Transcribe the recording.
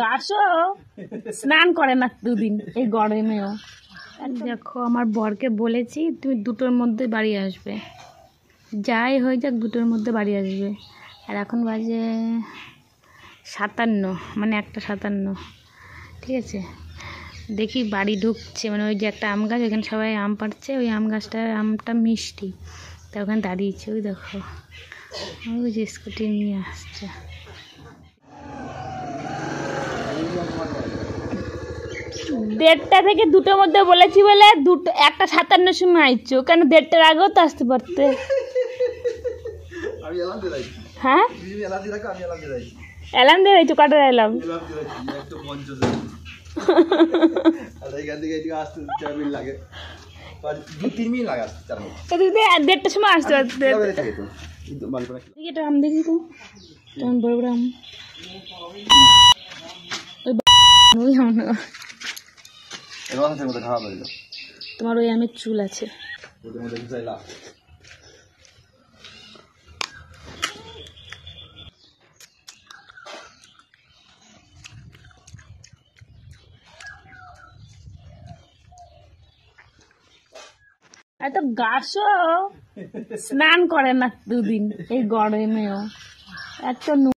গাছও স্নান করে না দুদিন এই গরমেও। দেখো আমার বরকে বলেছি তুমি 2টোর মধ্যে বাড়ি আসবে, যাই হয়ে যাক 2টোর মধ্যে বাড়ি আসবে। আর এখন বাজে 57, মানে 1:57। ঠিক আছে, দেখি বাড়ি ঢুকছে, মানে ওই যে একটা আম গাছ, ওইখানে সবাই আম পাড়ছে, ওই আম গাছটার আমটা মিষ্টি, তা ওখানে দাঁড়িয়েছে। ওই দেখো ওই যে স্কুটি নিয়ে আসছে। 1:30 থেকে 2টোর মধ্যে বলেছি বলে 1:57 সময় আইছো, কেন 1:30টার আগেও তো আসতে পারতে। হ্যাঁ অ্যালার্ম দিয়ে রাখছো, কাটার অ্যালার্ম। দেড়টার সময় আসতে পারতে। আম দেখি তো কেমন বড় বড় আম। তোমার ওই আমের চুল আছে। এত গাছও স্নান করে না দুদিন এই গরমেও, এত